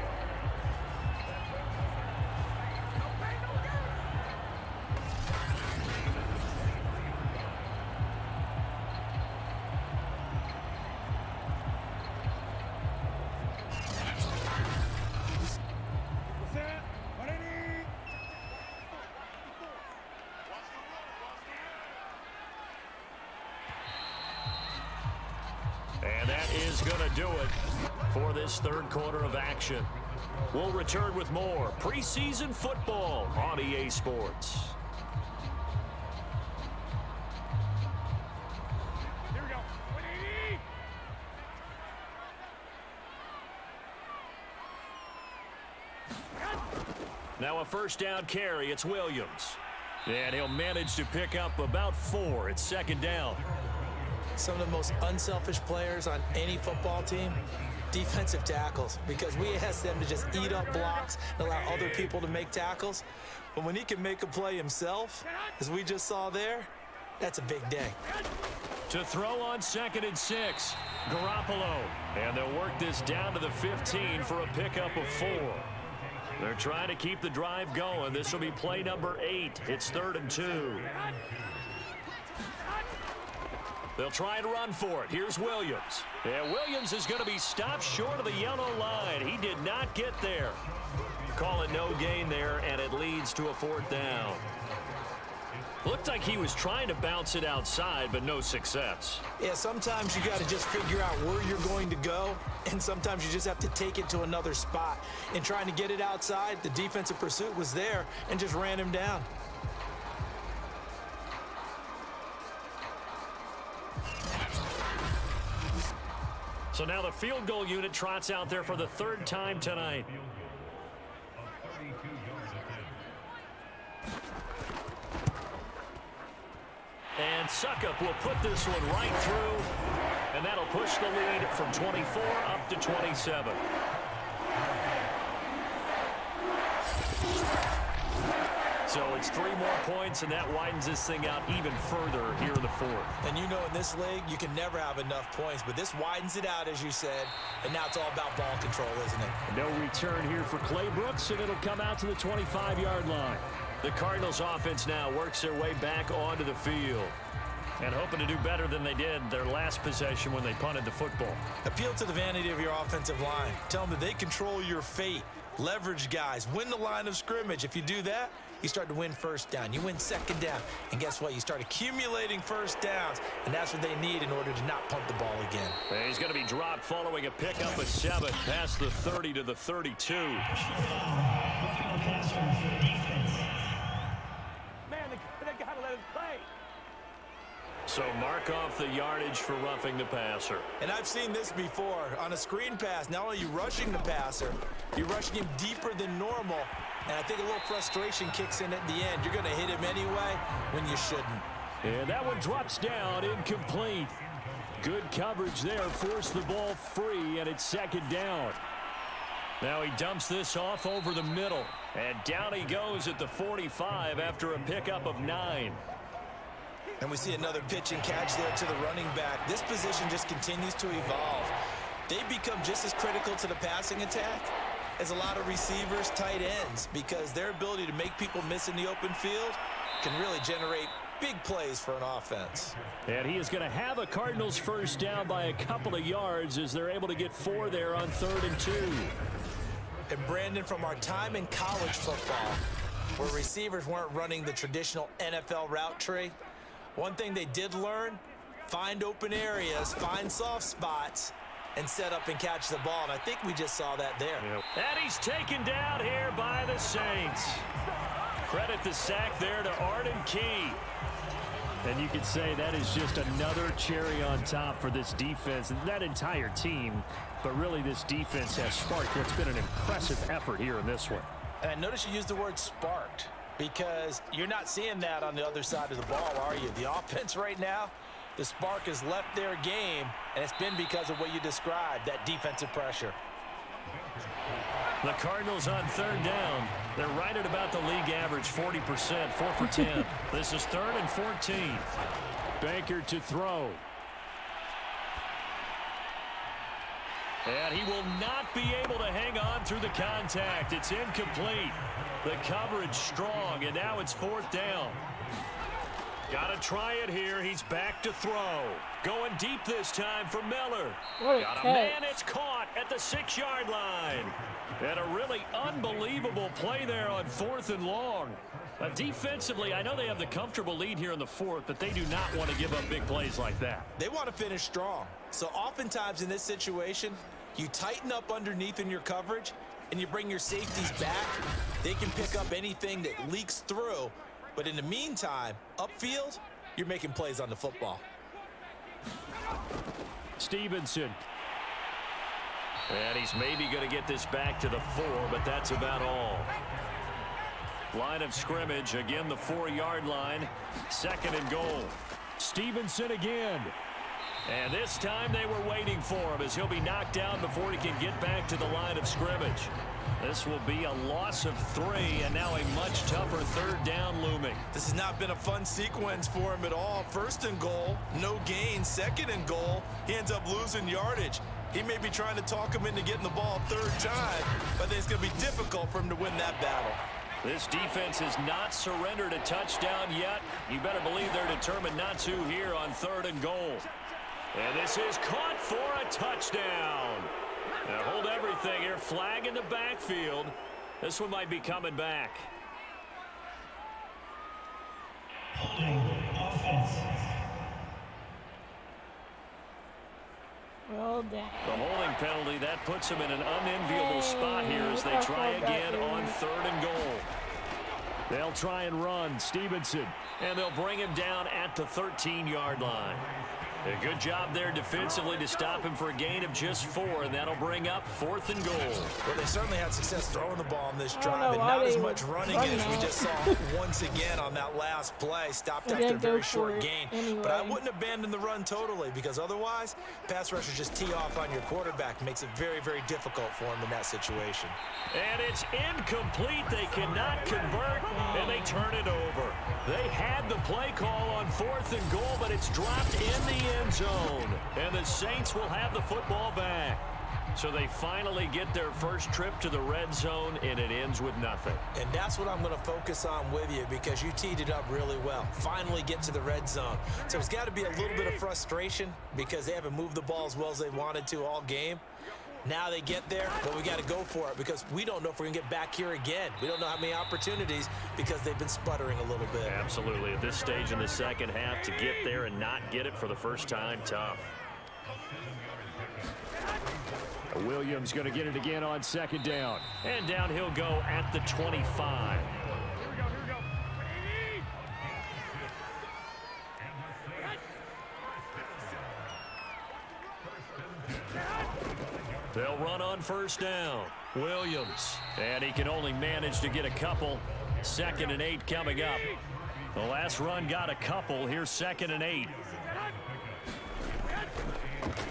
And that is going to do it for this 3rd quarter of action. We'll return with more preseason football on EA Sports. Here we go. 180. Now a 1st down carry. It's Williams. And he'll manage to pick up about 4. It's 2nd down. Some of the most unselfish players on any football team, defensive tackles, because we ask them to just eat up blocks and allow other people to make tackles. But when he can make a play himself, as we just saw there, that's a big day. To throw on 2nd and 6, Garoppolo. And they'll work this down to the 15 for a pickup of 4. They're trying to keep the drive going. This will be play number 8. It's 3rd and 2. They'll try and run for it. Here's Williams. Yeah, Williams is going to be stopped short of the yellow line. He did not get there. Call it no gain there, and it leads to a 4th down. Looked like he was trying to bounce it outside, but no success. Yeah, sometimes you got to just figure out where you're going to go, and sometimes you just have to take it to another spot. In trying to get it outside, the defensive pursuit was there and just ran him down. So now the field goal unit trots out there for the 3rd time tonight. And Suckup will put this one right through, and that'll push the lead from 24 up to 27. So it's 3 more points, and that widens this thing out even further here in the 4th. And you know, in this league, you can never have enough points, but this widens it out, as you said, and now it's all about ball control, isn't it? No return here for Clay Brooks, and it'll come out to the 25-yard line. The Cardinals offense now works their way back onto the field and hoping to do better than they did their last possession when they punted the football. Appeal to the vanity of your offensive line. Tell them that they control your fate. Leverage guys. Win the line of scrimmage. If you do that, you start to win 1st down. You win 2nd down. And guess what? You start accumulating 1st downs. And that's what they need in order to not punt the ball again. And he's going to be dropped following a pickup of 7 past the 30 to the 32. Man, they got to let him play. So mark off the yardage for roughing the passer. And I've seen this before. On a screen pass, not only are you rushing the passer, you're rushing him deeper than normal. And I think a little frustration kicks in at the end. You're going to hit him anyway when you shouldn't. And that one drops down, incomplete. Good coverage there, forced the ball free, and it's 2nd down. Now he dumps this off over the middle. And down he goes at the 45 after a pickup of 9. And we see another pitch and catch there to the running back. This position just continues to evolve. They become just as critical to the passing attack as a lot of receivers, tight ends, because their ability to make people miss in the open field can really generate big plays for an offense. And he is going to have a Cardinals 1st down by a couple of yards as they're able to get 4 there on 3rd and 2. And Brandon, from our time in college football, where receivers weren't running the traditional NFL route tree, one thing they did learn, find open areas, find soft spots, and set up and catch the ball. And I think we just saw that there. Yep. And he's taken down here by the Saints. Credit the sack there to Arden Key. And you could say that is just another cherry on top for this defense and that entire team. But really, this defense has sparked what's been an impressive effort here in this one. And notice you used the word sparked, because you're not seeing that on the other side of the ball, are you? The offense right now, the spark has left their game, and it's been because of what you described, that defensive pressure. The Cardinals on third down. They're right at about the league average, 40%, 4 for 10. This is 3rd and 14. Baker to throw. And he will not be able to hang on through the contact. It's incomplete. The coverage strong, and now it's 4th down. Got to try it here. He's back to throw. Going deep this time for Miller. Got a man. It's caught at the 6-yard line. And a really unbelievable play there on 4th and long. Defensively, I know they have the comfortable lead here in the 4th, but they do not want to give up big plays like that. They want to finish strong. So oftentimes in this situation, you tighten up underneath in your coverage and you bring your safeties back. They can pick up anything that leaks through. But in the meantime, upfield, you're making plays on the football. Stevenson. And he's maybe going to get this back to the 4, but that's about all. Line of scrimmage, again the 4-yard line. 2nd and goal. Stevenson again. And this time they were waiting for him as he'll be knocked down before he can get back to the line of scrimmage. This will be a loss of 3, and now a much tougher 3rd down looming. This has not been a fun sequence for him at all. 1st and goal, no gain. 2nd and goal, he ends up losing yardage. He may be trying to talk him into getting the ball 3rd time, but I think it's going to be difficult for him to win that battle. This defense has not surrendered a touchdown yet. You better believe they're determined not to here on 3rd and goal. And this is caught for a touchdown. Now hold everything here. Flag in the backfield. This one might be coming back. Well done. The holding penalty, that puts them in an unenviable spot here as they try again on 3rd and goal. They'll try and run. Stevenson. And they'll bring him down at the 13-yard line. A good job there defensively to stop him for a gain of just 4, and that'll bring up 4th and goal. Well, they certainly had success throwing the ball on this drive, and not as much running as we just saw once again on that last play. Stopped after a very short gain. Anyway. But I wouldn't abandon the run totally, because otherwise, pass rushers just tee off on your quarterback. Makes it very, very difficult for him in that situation. And it's incomplete. They cannot convert, and they turn it over. They had the play call on 4th and goal, but it's dropped in the end zone. And the Saints will have the football back. So they finally get their first trip to the red zone, and it ends with nothing. And that's what I'm going to focus on with you, because you teed it up really well. Finally get to the red zone. So there's got to be a little bit of frustration because they haven't moved the ball as well as they wanted to all game. Now they get there, but we got to go for it because we don't know if we're going to get back here again. We don't know how many opportunities because they've been sputtering a little bit. Absolutely. At this stage in the second half, to get there and not get it for the first time, tough. Williams going to get it again on 2nd down. And down he'll go at the 25. They'll run on 1st down. Williams. And he can only manage to get a couple. 2nd and 8 coming up. The last run got a couple. Here's 2nd and 8.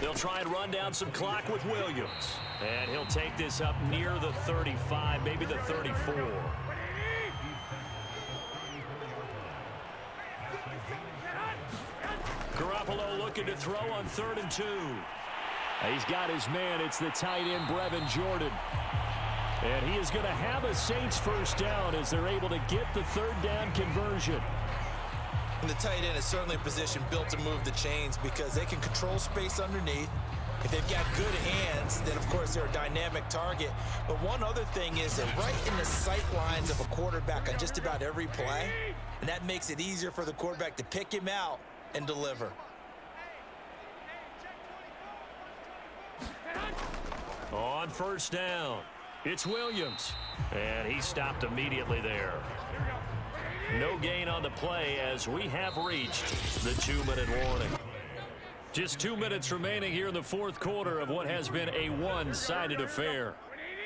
They'll try and run down some clock with Williams. And he'll take this up near the 35, maybe the 34. Garoppolo looking to throw on 3rd and 2. He's got his man. It's the tight end, Brevin Jordan. And he is going to have a Saints 1st down as they're able to get the 3rd down conversion. And the tight end is certainly a position built to move the chains because they can control space underneath. If they've got good hands, then, of course, they're a dynamic target. But one other thing is they're right in the sight lines of a quarterback on just about every play. And that makes it easier for the quarterback to pick him out and deliver. On 1st down, it's Williams. And he stopped immediately there. No gain on the play as we have reached the 2-minute warning. Just 2 minutes remaining here in the fourth quarter of what has been a one-sided affair.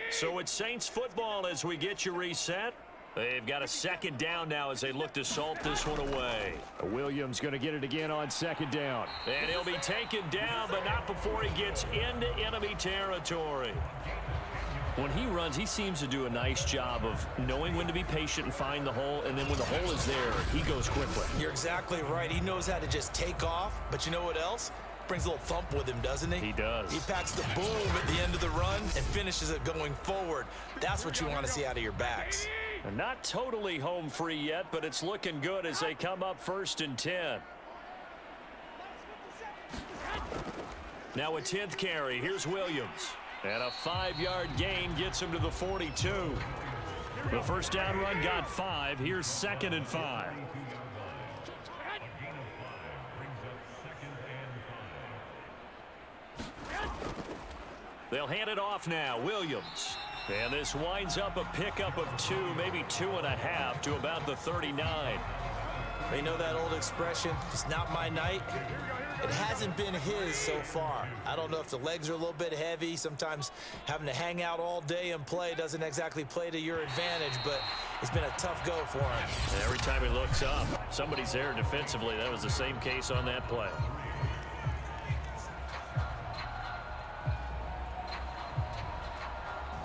So it's Saints football as we get you reset. They've got a second down now as they look to salt this one away. Williams going to get it again on second down. And he'll be taken down, but not before he gets into enemy territory. When he runs, he seems to do a nice job of knowing when to be patient and find the hole, and then when the hole is there, he goes quickly. You're exactly right. He knows how to just take off, but you know what else? Brings a little thump with him, doesn't he? He does. He packs the boom at the end of the run and finishes it going forward. That's what you want to see out of your backs. Not totally home free yet, but it's looking good as they come up 1st and 10. Now a 10th carry. Here's Williams. And a 5-yard gain gets him to the 42. The first down run got 5. Here's 2nd and 5. They'll hand it off now. Williams. And this winds up a pickup of 2, maybe 2.5 to about the 39. They know that old expression, it's not my night. It hasn't been his so far. I don't know if the legs are a little bit heavy. Sometimes having to hang out all day and play doesn't exactly play to your advantage, but it's been a tough go for him. And every time he looks up, somebody's there defensively. That was the same case on that play.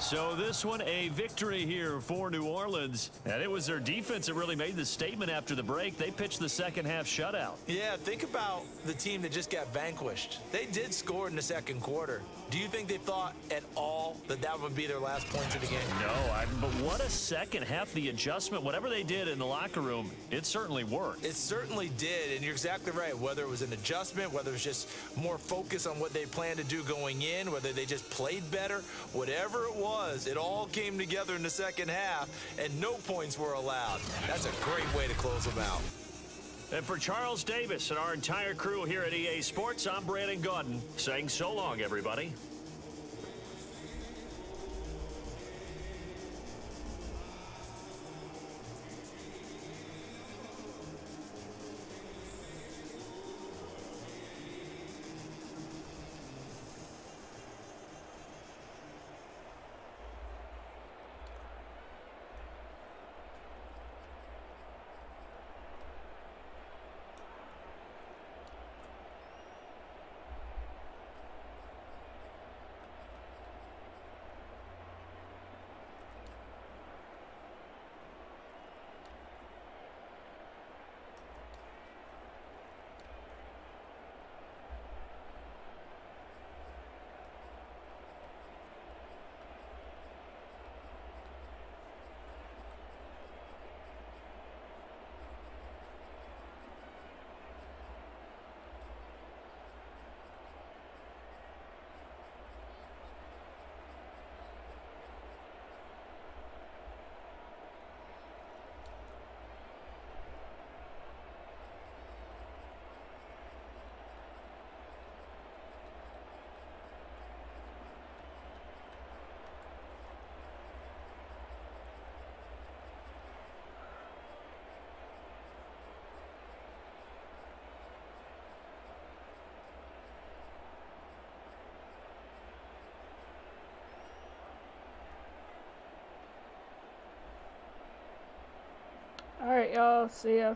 So this one a victory here for New Orleans. And it was their defense that really made the statement after the break. They pitched the second half shutout. Yeah, think about the team that just got vanquished. They did score in the second quarter. Do you think they thought at all that that would be their last points of the game? No, but what a second half. The adjustment, whatever they did in the locker room, it certainly worked. It certainly did, and you're exactly right. Whether it was an adjustment, whether it was just more focus on what they planned to do going in, whether they just played better, whatever it was, it all came together in the second half, and no points were allowed. That's a great way to close them out. And for Charles Davis and our entire crew here at EA Sports, I'm Brandon Gaudin saying so long, everybody. Alright, y'all. See ya.